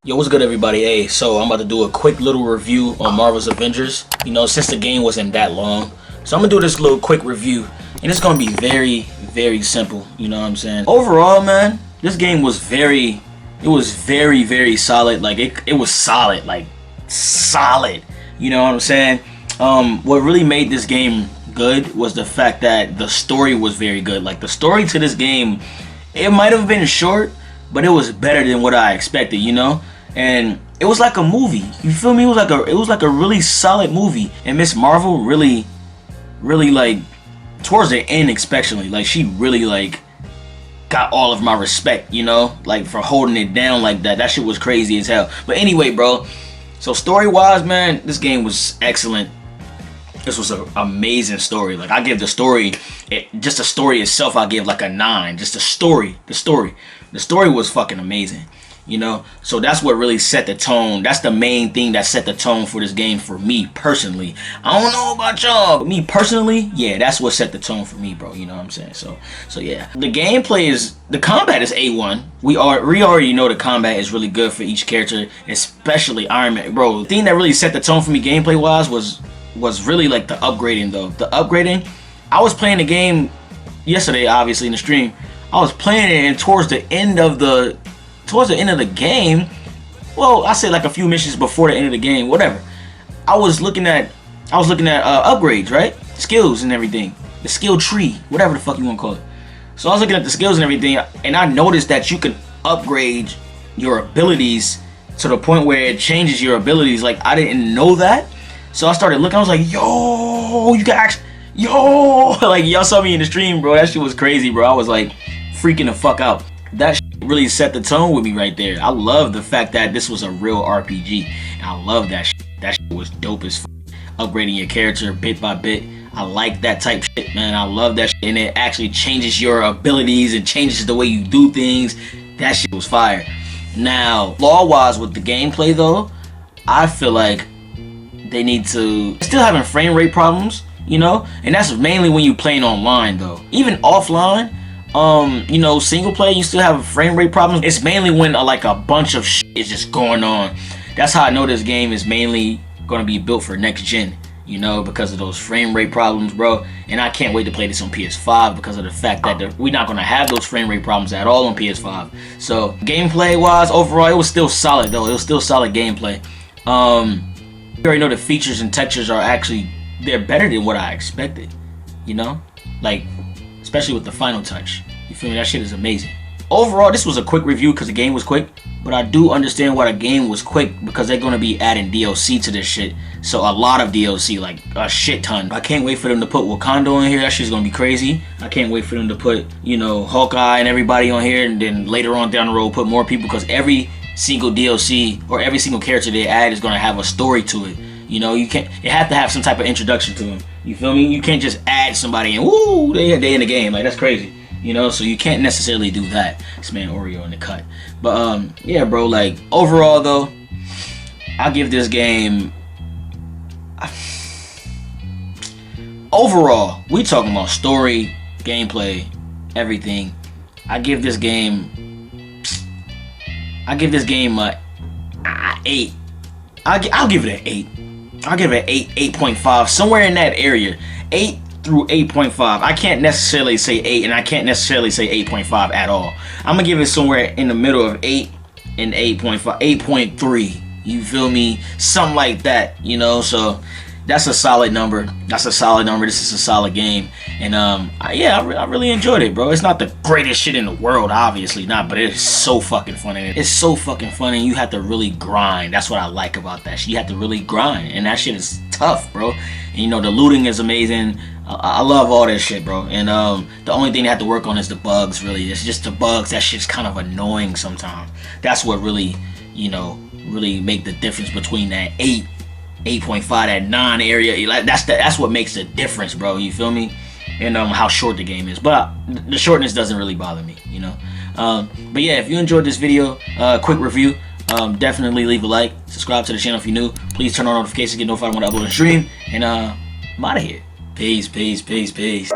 Yo, what's good, everybody? Hey, so I'm about to do a quick little review on Marvel's Avengers. You know, since the game wasn't that long. So I'm gonna do this little quick review. And it's gonna be very, very simple. You know what I'm saying? Overall, man, this game was very solid. Like, it was solid. Like, solid. You know what I'm saying? What really made this game good was the fact that the story was very good. Like, the story to this game, it might have been short, but it was better than what I expected, you know? And it was like a movie. You feel me? It was like a really solid movie. And Miss Marvel really like towards the end especially, like she really like got all of my respect, you know? Like for holding it down like that. That shit was crazy as hell. But anyway, bro. So story-wise, man, this game was excellent. This was an amazing story. Like, I give the story, just the story itself, I give like a 9. Just the story was fucking amazing, you know? So that's what really set the tone. That's the main thing that set the tone for this game for me personally. I don't know about y'all, but me personally, yeah, that's what set the tone for me, bro. You know what I'm saying? So yeah. The gameplay is, the combat is A1. We already know the combat is really good for each character, especially Iron Man. Bro, the thing that really set the tone for me gameplay-wise was really like the upgrading though. The upgrading, I was playing the game yesterday, obviously in the stream. I was playing it, and towards the end of the game, well, I say like a few missions before the end of the game, whatever. I was looking at upgrades, right? Skills and everything. The skill tree, whatever the fuck you want to call it. So I was looking at the skills and everything, and I noticed that you can upgrade your abilities to the point where it changes your abilities. Like, I didn't know that. So I started looking, I was like, yo, you can actually, yo, like, y'all saw me in the stream, bro. That shit was crazy, bro. I was like freaking the fuck out. That shit really set the tone with me right there. I love the fact that this was a real RPG. And I love that shit. That shit was dope as fuck. Upgrading your character bit by bit. I like that type shit, man. I love that shit. And it actually changes your abilities and changes the way you do things. That shit was fire. Now, flaw-wise with the gameplay, though, I feel like they need to, still having frame rate problems, you know, and that's mainly when you playing online though. Even offline, you know, single player, you still have frame rate problems. It's mainly when like a bunch of shit is just going on. That's how I know this game is mainly going to be built for next gen, you know, because of those frame rate problems, bro. And I can't wait to play this on PS5 because of the fact that we're not going to have those frame rate problems at all on PS5. So gameplay wise, overall, it was still solid though. It was still solid gameplay. You already know the features and textures are actually, they're better than what I expected, you know? Like, especially with the final touch. You feel me? That shit is amazing. Overall, this was a quick review because the game was quick, but I do understand why the game was quick because they're going to be adding DLC to this shit. So a lot of DLC, like a shit ton. I can't wait for them to put Wakanda in here. That shit's going to be crazy. I can't wait for them to put, you know, Hawkeye and everybody on here, and then later on down the road put more people, because every single DLC or every single character they add is going to have a story to it. You know, you have to have some type of introduction to them. You feel me? You can't just add somebody and woo, they in the game. Like, that's crazy. You know, so you can't necessarily do that. This man Oreo in the cut. But yeah, bro, like overall though, I'll give this game, overall, we talking about story, gameplay, everything. I give this game a 8. I'll give it an 8. I'll give it an 8, 8.5, somewhere in that area. 8 through 8.5. I can't necessarily say 8, and I can't necessarily say 8.5 at all. I'm gonna give it somewhere in the middle of 8 and 8.5, 8.3. You feel me? Something like that, you know? So that's a solid number. That's a solid number. This is a solid game. And yeah, I really enjoyed it, bro. It's not the greatest shit in the world, obviously not, but it's so fucking fun. And it's so fucking fun, and you have to really grind. That's what I like about that shit. You have to really grind, and that shit is tough, bro. And you know, the looting is amazing. I love all this shit, bro. And the only thing they have to work on is the bugs, really. It's just the bugs. That shit's kind of annoying sometimes. That's what really, you know, really make the difference between that 8, 8.5, that 9 area. Like, that's what makes the difference, bro. You feel me? And how short the game is. But the shortness doesn't really bother me, you know. But yeah, if you enjoyed this video, quick review, definitely leave a like, subscribe to the channel if you're new. Please turn on notifications to get notified when I upload a stream. And I'm out of here. Peace, peace, peace, peace.